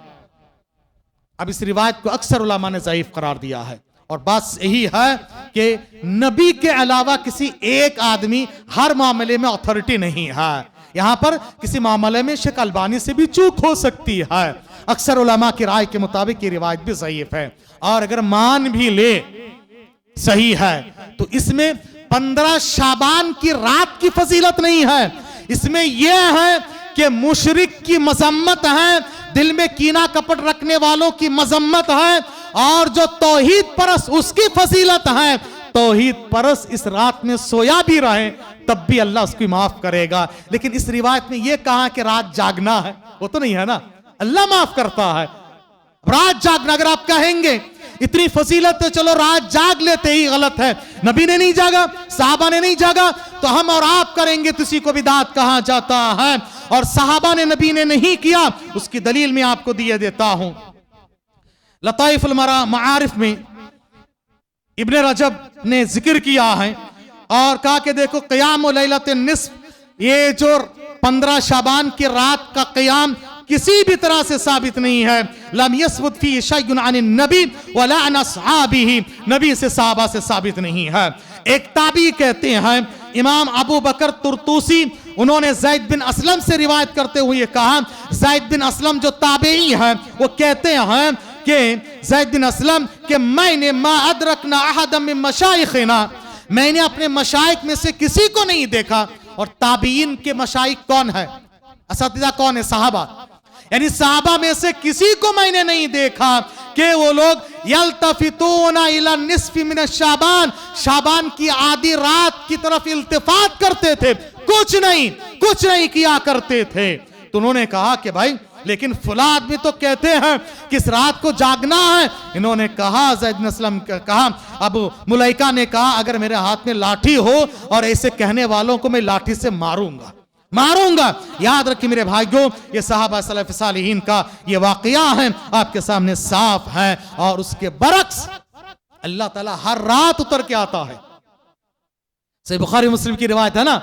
S1: अब इस रिवायत को अक्सर उलमा ने ज़ईफ करार दिया है और बात यही है कि नबी के अलावा किसी एक आदमी हर मामले में अथॉरिटी नहीं है। यहां पर किसी मामले में शेख अलबानी से भी चूक हो सकती है। अक्सर उलमा की राय के मुताबिक ये रिवायत भी ज़ईफ है। और अगर मान भी ले सही है तो इसमें 15 शाबान की रात की फजीलत नहीं है। इसमें यह है कि मुशरिक की मजम्मत है, दिल में कीना कपट रखने वालों की मजम्मत है, और जो तौहीद परस उसकी फजीलत है। तौहीद परस इस रात में सोया भी रहे तब भी अल्लाह उसकी माफ करेगा। लेकिन इस रिवायत में यह कहा कि रात जागना है, वो तो नहीं है ना, अल्लाह माफ करता है। रात जागना अगर आप कहेंगे इतनी फजीलत है, चलो रात जाग लेते ही गलत है। नबी ने नहीं जागा, साहबा ने नहीं जागा, तो हम और आप करेंगे तो इसी को बिदात कहा जाता है। और साहबा ने, नबी ने नहीं किया, उसकी दलील मैं आपको दिए देता हूं। लताइफुल मारिफ में इब्ने रजब ने जिक्र किया है और कहा कि देखो क़ियाम लैलतुन निस्फ़, ये जो 15 शाबान की रात का क़ियाम किसी भी तरह से साबित नहीं है। लम यसबुत फी शैउन अनिन नबी वला अन अस्हाबिही, नबी से साहबा से साबित नहीं है। एक ताबी कहते हैं इमाम अबू बकर तुर्तूसी, उन्होंने ज़ैद बिन अस्लम से रिवायत करते हुए कहा, ज़ैद बिन अस्लम जो ताबेई है वो कहते हैं कि ज़ैद बिन अस्लम के मैंने मा अदरकना अहदम मिन मशाइखिना, मैंने अपने मशाइख में से किसी को नहीं देखा। और ताबीन के मशाइख कौन है? असतिज़ा कौन है? साहबा। यानी साहबा में से किसी को मैंने नहीं देखा कि वो लोग यल्तफितूना इला निस्फ़ि मिन शाबान, शाबान की आधी रात की तरफ इल्तिफात करते थे, कुछ नहीं किया करते थे। तो उन्होंने कहा कि भाई लेकिन फुला आदमी तो कहते हैं कि इस रात को जागना है। इन्होंने कहा, ज़ैद बिन अस्लम कहा, अबू मुलैका ने कहा अगर मेरे हाथ में लाठी हो और ऐसे कहने वालों को मैं लाठी से मारूंगा। याद रखिए मेरे भाइयों, ये सहाबा सलफ़ सालिहीन का ये वाक़या है, आपके सामने साफ है। और उसके बरक्स अल्लाह ताला हर रात उतर के आता है। सही बुखारी मुस्लिम की रिवायत है ना,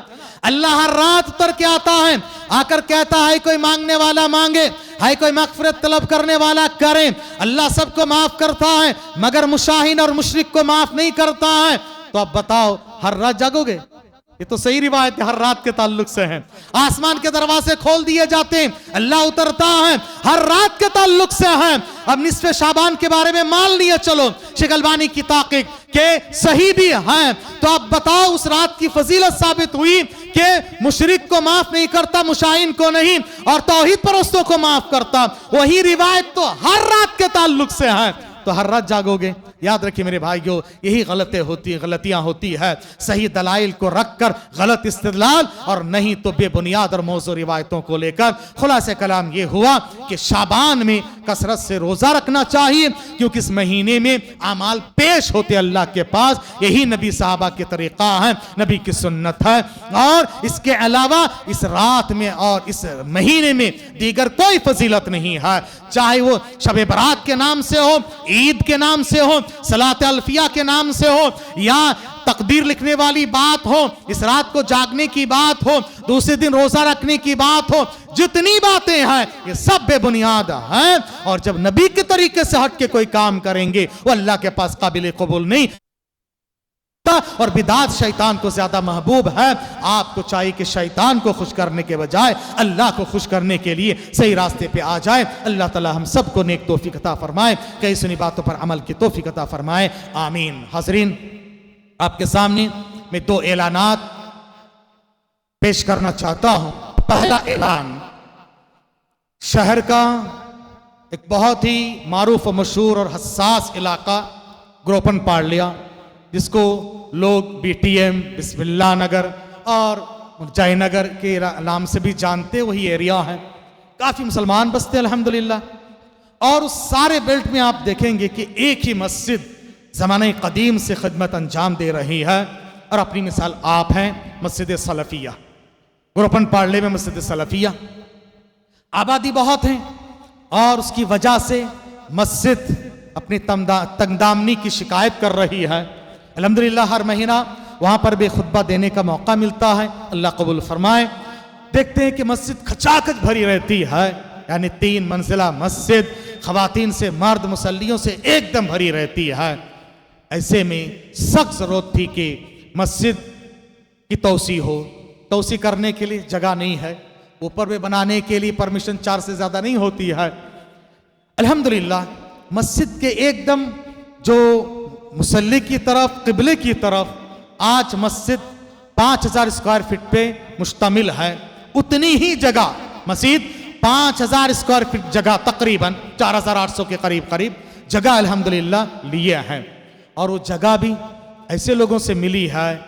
S1: अल्लाह हर रात उतर के आता है, आकर कहता है कोई मांगने वाला मांगे, है कोई मग़फ़िरत तलब करने वाला करे। अल्लाह सबको माफ करता है मगर मुशाहिन और मुशरिक को माफ नहीं करता है। तो अब बताओ हर रात जागोगे? ये तो सही रिवायत है, हर रात के ताल्लुक से है। आसमान के दरवाजे खोल दिए जाते हैं, अल्लाह उतरता है, हर रात के ताल्लुक से है। अब निस्फ़े शाबान के बारे में मान लिया चलो शेख अलबानी की ताक़ीक़ के सही भी है, तो अब बताओ उस रात की फजीलत साबित हुई कि मुशरिक को माफ नहीं करता, मुशाइन को नहीं, और तौहीद परस्तों को माफ करता। वही रिवायत तो हर रात के ताल्लुक से है, तो हर रात जागोगे? याद रखिए मेरे भाइयों, यही गलतियां होती है, सही दलाइल को रखकर गलत इस्तिदलाल, और नहीं तो बेबुनियाद और मौजू रिवायतों को लेकर। खुलासे कलाम ये हुआ कि शाबान में कसरत से रोजा रखना चाहिए, क्योंकि इस महीने में अमाल पेश होते अल्लाह के पास। यही नबी साहबा के तरीका है, नबी की सुन्नत है। और इसके अलावा इस रात में और इस महीने में दीगर कोई फजीलत नहीं है, चाहे वो शब बरात के नाम से हो, ईद के नाम से हो, सलात अल्फिया के नाम से हो, या तकदीर लिखने वाली बात हो, इस रात को जागने की बात हो, दूसरे दिन रोजा रखने की बात हो। जितनी बातें हैं ये सब बेबुनियाद हैं, और जब नबी के तरीके से हट के कोई काम करेंगे वो अल्लाह के पास काबिल कबूल नहीं, और बिदात शैतान को ज्यादा महबूब है। आपको चाहिए कि शैतान को खुश करने के बजाय अल्लाह को खुश करने के लिए सही रास्ते पे आ जाए। अल्लाह ताला हम सबको नेक तौफीक अता फरमाए, कई सुनी बातों पर अमल की तौफीक अता फरमाए, आमीन। हाज़रीन, आपके सामने मैं दो ऐलानात पेश करना चाहता हूं। पहला ऐलान, शहर का एक बहुत ही मारूफ और मशहूर और हसास इलाका ग्रोपन पाड़लिया, जिसको लोग बीटीएम, बिस्मिल्लाह नगर और जयनगर के नाम से भी जानते, वही एरिया है। काफ़ी मुसलमान बसते अल्हम्दुलिल्लाह, और उस सारे बेल्ट में आप देखेंगे कि एक ही मस्जिद ज़माने कदीम से खिदमत अंजाम दे रही है, और अपनी मिसाल आप हैं, मस्जिद सलफ़िया। ग्रोपन पाड़ले में मस्जिद सलफ़िया, आबादी बहुत है, और उसकी वजह से मस्जिद अपनी तंगदामनी की शिकायत कर रही है। अल्हम्दुलिल्लाह हर महीना वहाँ पर भी खुतबा देने का मौका मिलता है, अल्लाह कबूल फरमाए। देखते हैं कि मस्जिद खचाखच भरी रहती है, यानी 3 मंजिला मस्जिद, खवातीन से मर्द मुसल्लियों से एकदम भरी रहती है। ऐसे में सख्त ज़रूरत थी कि मस्जिद की तोसी हो। तोसी करने के लिए जगह नहीं है, ऊपर में बनाने के लिए परमिशन 4 से ज़्यादा नहीं होती है। अल्हम्दुलिल्लाह मस्जिद के एकदम जो मुसल्ली की तरफ, क़िबले की तरफ, आज मस्जिद 5000 स्क्वायर फीट पे मुश्तमिल है। उतनी ही जगह मस्जिद 5000 स्क्वायर फीट जगह, तकरीबन 4800 के करीब जगह अल्हम्दुलिल्लाह लिए हैं। और वो जगह भी ऐसे लोगों से मिली है,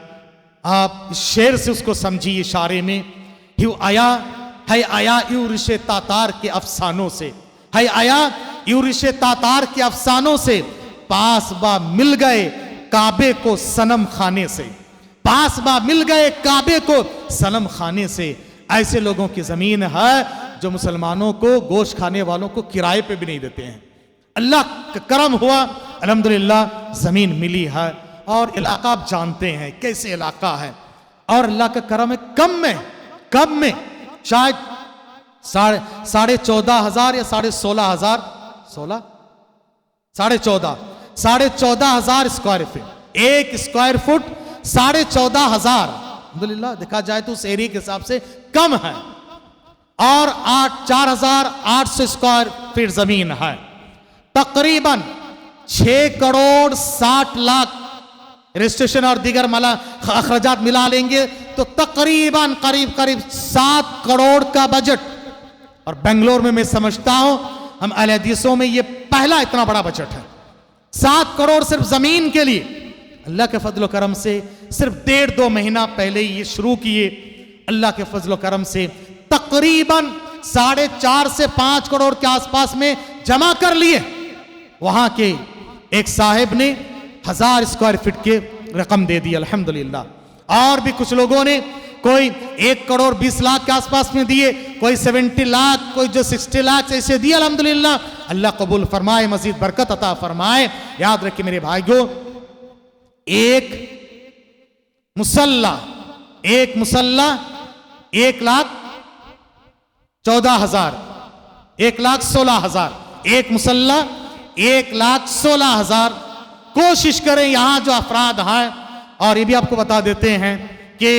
S1: आप इस शेर से उसको समझिए, इशारे में, यू आया यू रिशे तातार के अफसानों से, है आया यू रिशे तातार के अफसानों से, पास बा मिल गए काबे को सनम खाने से, पास बा मिल गए काबे को सनम खाने से। ऐसे लोगों की जमीन है जो मुसलमानों को, गोश्त खाने वालों को किराए पे भी नहीं देते हैं। अल्लाह का करम हुआ, अल्हम्दुलिल्लाह जमीन मिली है, और इलाका आप जानते हैं कैसे इलाका है, और अल्लाह का करम है। कम में शायद 14,500 या 16,500, 14,500 स्क्वायर फीट, 1 स्क्वायर फुट 14,500, अल्हम्दुलिल्लाह देखा जाए तो उस एरिया के हिसाब से कम है। और 4,800 स्क्वायर फीट जमीन है। तकरीबन 6 करोड़ 60 लाख रजिस्ट्रेशन और दीगर अखराजात मिला लेंगे तो तकरीबन करीब 7 करोड़ का बजट। और बेंगलोर में मैं समझता हूं हम अहले हदीसों में ये पहला इतना बड़ा बजट है। 7 करोड़ सिर्फ जमीन के लिए। अल्लाह के फजल करम से सिर्फ 1.5-2 महीना पहले ही ये शुरू किए। अल्लाह के फजल करम से तकरीबन 4.5 से 5 करोड़ के आसपास में जमा कर लिए। वहां के एक साहिब ने 1000 स्क्वायर फीट के रकम दे दी अल्हम्दुलिल्लाह। और भी कुछ लोगों ने कोई 1 करोड़ 20 लाख के आसपास में दिए, कोई 70 लाख, कोई जो 60 लाख ऐसे दिए अल्हम्दुलिल्लाह। अल्लाह कबूल फरमाए, मजीद बरकत अता फरमाए। याद रखिए मेरे भाइयों, एक मुसल्ला 1,14,000, 1,16,000, एक मुसल्ला 1,16,000। कोशिश करें यहां जो अफराद हैं और ये भी आपको बता देते हैं कि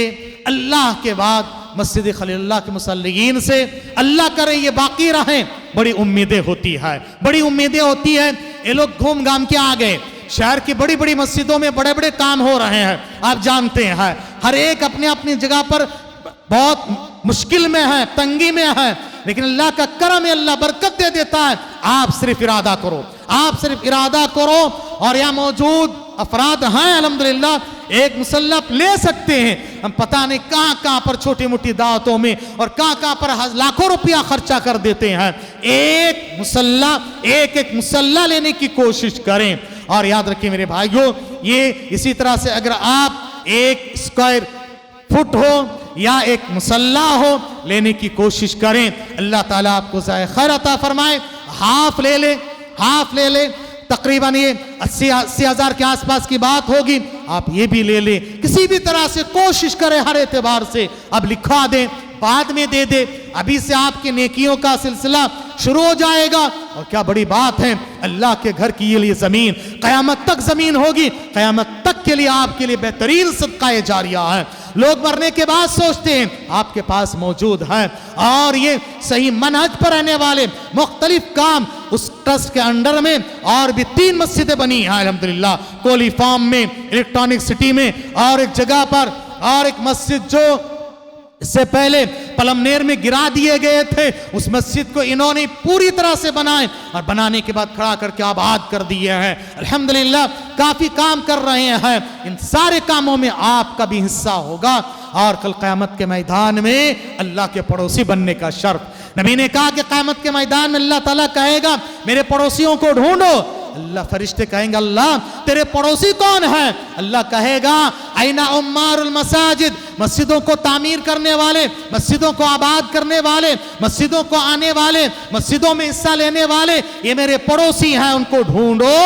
S1: अल्लाह के बाद मस्जिद खलीलुल्लाह के मुसल्लीन से अल्लाह करे ये बाकी रहें, बड़ी उम्मीदें होती है, बड़ी उम्मीदें होती है। ये लोग घूम घाम के आ गए, शहर की बड़ी बड़ी मस्जिदों में बड़े बड़े काम हो रहे हैं, आप जानते हैं। हर एक अपने अपनी जगह पर बहुत मुश्किल में है, तंगी में है, लेकिन अल्लाह का करम है, अल्लाह बरकत दे देता है। आप सिर्फ इरादा करो, आप सिर्फ इरादा करो। और यहाँ मौजूद अफराद हैं अल्हम्दुलिल्लाह, एक मुसल्ला ले सकते हैं। हम पता नहीं कहां कहां पर छोटी मोटी दावतों में और कहां कहां पर लाखों रुपया खर्चा कर देते हैं। एक मुसल्ला, एक मुसल्ला लेने की कोशिश करें। और याद रखिए मेरे भाइयों, ये इसी तरह से अगर आप एक स्क्वायर फुट हो या एक मुसल्ला हो लेने की कोशिश करें, अल्लाह ताला आपको ज़ाय खैर अता फरमाए। हाफ ले ले, हाफ ले ले, तकरीबन ये 80 हज़ार के आसपास की बात होगी, आप ये भी ले ले। किसी भी तरह से कोशिश करें, हर एतबार से अब लिखवा दें, बाद में दे दे, अभी से आपके नेकियों का सिलसिला शुरू हो जाएगा। और क्या बड़ी बात है, अल्लाह के घर की ये लिए जमीन कयामत तक जमीन होगी, कयामत तक के लिए आपके लिए बेहतरीन सदका जारिया है। लोग मरने के बाद सोचते हैं आपके पास मौजूद है, और ये सही मनहज पर रहने वाले मुख्तलिफ काम उस ट्रस्ट के अंडर में और भी 3 मस्जिदें बनी हैं अल्हम्दुलिल्लाह, कोली फार्म में, इलेक्ट्रॉनिक सिटी में और एक जगह पर, और एक मस्जिद जो इससे पहले पलमनेर में गिरा दिए गए थे, उस मस्जिद को इन्होंने पूरी तरह से बनाए और बनाने के बाद खड़ा करके आबाद कर दिए हैं। अल्हम्दुलिल्लाह काफी काम कर रहे हैं। इन सारे कामों में आपका भी हिस्सा होगा, और कल क़यामत के मैदान में अल्लाह के पड़ोसी बनने का शर्त। नबी ने कहा कि क़यामत के मैदान में अल्लाह ताला कहेगा मेरे पड़ोसियों को ढूंढो। अल्लाह फरिश्ते कहेंगे अल्लाह तेरे पड़ोसी कौन है? अल्लाह कहेगा ऐना उम्मारुल मसाजिद, मस्जिदों को तामीर करने वाले, मस्जिदों को आबाद करने वाले, मस्जिदों को आने वाले, मस्जिदों में हिस्सा लेने वाले, ये मेरे पड़ोसी हैं, उनको ढूंढो।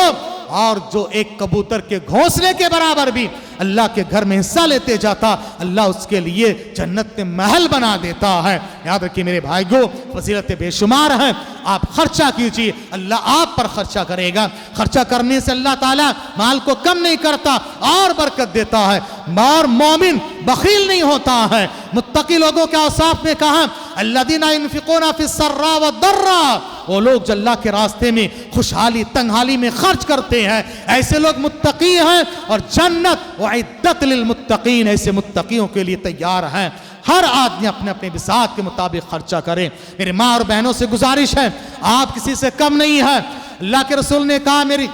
S1: और जो एक कबूतर के घोंसले के बराबर भी अल्लाह के घर में हिस्सा लेते जाता, अल्लाह उसके लिए जन्नत में महल बना देता है। याद रखिए मेरे भाइयों, फजीलतें बेशुमार हैं। आप खर्चा कीजिए, अल्लाह आप पर खर्चा करेगा। खर्चा करने से अल्लाह ताला माल को कम नहीं करता और बरकत देता है, और मोमिन बखील नहीं होता है। मुत्तकी लोगों के औसाफ में कहा अल्लज़ीना युनफ़िक़ूना फ़िस्सर्रा वद्दर्रा, वो लोग जो अल्लाह के रास्ते में खुशहाली तंगहाली में खर्च करते हैं, ऐसे लोग मुत्तकी हैं। और जन्नत वइद्दत लिल मुत्तकीन, ऐसे मुत्तकियों के लिए तैयार हैं। हर आदमी अपने अपने बिसात के मुताबिक खर्चा करे। मेरे माँ और बहनों से गुजारिश है, आप किसी से कम नहीं है। अल्लाह के रसूल ने कहा मेरी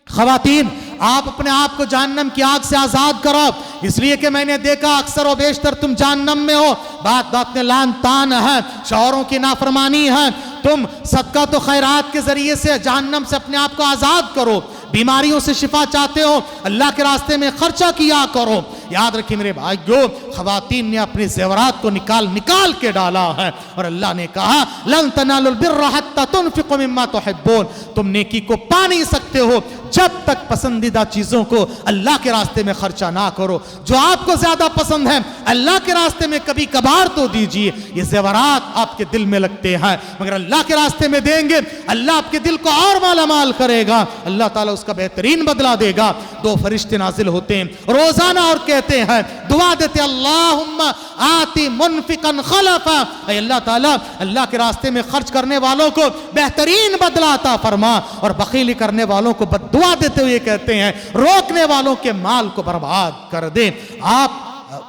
S1: खवातीन आप अपने आप को जहन्नम की आग से आजाद करो, इसलिए कि मैंने देखा अक्सर और बेशतर तुम जहन्नम में हो। बात बात में लान तान है, शौहरों की नाफरमानी है। तुम सदका तो खैरात के जरिए से जहन्नम से अपने आप को आजाद करो। बीमारियों से शिफा चाहते हो, अल्लाह के रास्ते में खर्चा किया करो। याद रखिए मेरे भाइयों, खवातीन ने अपने जेवरात को निकाल निकाल के डाला है, और अल्लाह ने कहा लन तनालुल बिर्रा हत्ता तुनफिकू मिम्मा तुहिब्बून, तुम नेकी को पा नहीं सकते हो जब तक पसंदीदा चीजों को अल्लाह के रास्ते में खर्चा ना करो। जो आपको ज्यादा पसंद है अल्लाह के रास्ते में कभी कभार तो दीजिए। ये जेवरात आपके दिल में लगते हैं, मगर अल्लाह के रास्ते में देंगे अल्लाह आपके दिल को और मालामाल करेगा, अल्लाह ताला उसका बेहतरीन बदला देगा। 2 फरिश्ते नाजिल होते हैं रोजाना और कहते हैं, दुआ देते अल्लाहुम्मा आती मुनफिकन खलफा, अल्लाह ताला अल्लाह के रास्ते में खर्च करने वालों को बेहतरीन बदला अता फरमा, और बखीली करने वालों को बद्दुआ देते हुए कहते हैं रोकने वालों के माल को बर्बाद कर दे। आप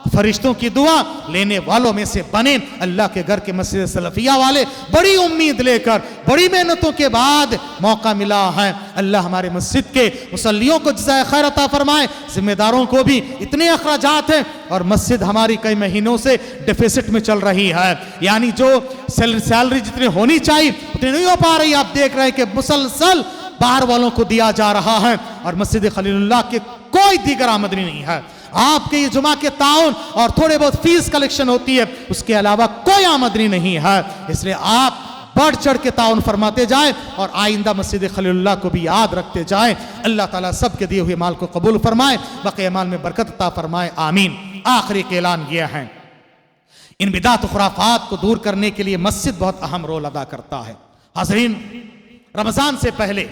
S1: फरिश्तों की दुआ लेने वालों में से बने। अल्लाह के घर के मस्जिद सलफिया वाले बड़ी उम्मीद लेकर बड़ी मेहनतों के बाद मौका मिला है। अल्लाह हमारे मस्जिद के मुसल्लियों को जज़ाए खैर अता फरमाए, जिम्मेदारों को भी। इतने अखराजात हैं और मस्जिद हमारी कई महीनों से डिफिसिट में चल रही है, यानी जो सैलरी जितनी होनी चाहिए उतनी नहीं हो पा रही। आप देख रहे हैं कि मुसलसल बाहर वालों को दिया जा रहा है, और मस्जिद खलीलुल्लाह के कोई दीगर आमदनी नहीं है। आपके ये जुमा के ताउन और थोड़े बहुत फीस कलेक्शन होती है, उसके अलावा कोई आमदनी नहीं है। इसलिए आप बढ़ चढ़ के ताउन फरमाते जाएं, और आइंदा मस्जिद खलीलुल्लाह को भी याद रखते जाएं। अल्लाह ताला सबके दिए हुए माल को कबूल फरमाए, बाकी माल में बरकत अता फरमाए, आमीन। आखिरी के ऐलान यह है, इन बिदात खुराफात को दूर करने के लिए मस्जिद बहुत अहम रोल अदा करता है। हाज़रीन, रमजान से पहले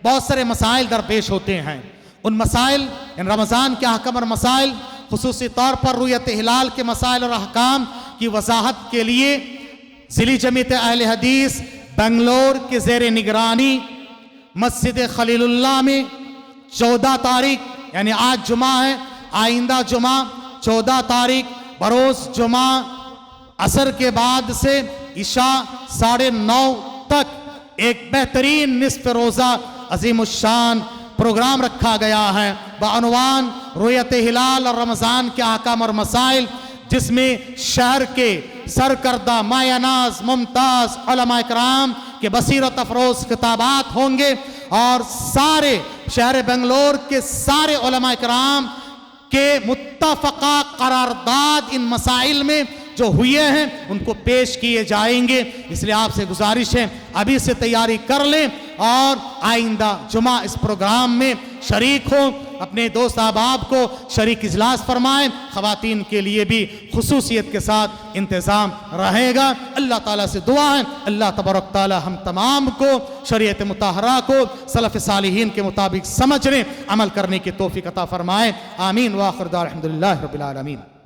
S1: बहुत सारे मसाइल दरपेश होते हैं, उन मसाइल, इन रमज़ान के अहकाम और मसाइल, खुसूसी तौर पर रुयत हिलाल के मसाइल और अहकाम की वजाहत के लिए ज़िली जमीयत अहले हदीस बेंगलोर के ज़ेर निगरानी मस्जिद खलीलुल्लाह में 14 तारीख यानी आज जुमा है, आइंदा जुमा 14 तारीख बरोज़ जुमा असर के बाद से इशा 9:30 तक एक बेहतरीन निस्फ़ रोज़ा अज़ीमुश्शान प्रोग्राम रखा गया है बअनवान रुयत हिलाल और रमज़ान के अहकाम और मसाइल, जिसमें शहर के सरकर्दा मायनाज मुमताज़ उलमा इकराम के बसीरत अफरोज़ खिताबात होंगे और सारे शहर बेंगलोर के सारे उलमा इकराम के मुत्तफ़क़ा करारदाद इन मसाइल में जो हुए हैं उनको पेश किए जाएंगे। इसलिए आपसे गुजारिश है अभी से तैयारी कर लें और आइंदा जुमा इस प्रोग्राम में शरीक हो, अपने दोस्त अहबाब को शरीक इजलास फरमाएं। ख़वातीन के लिए भी खुसूसियत के साथ इंतज़ाम रहेगा। अल्लाह ताला से दुआ है अल्लाह तबारक ताला हम तमाम को शरीयत मुताहरा को सलफ़ सालिहीन के मुताबिक समझने अमल करने की तौफ़ीक़ अता फरमाएं। आमीन व आखिर दाअवाना अल्हम्दुलिल्लाहि रब्बिल आलमीन।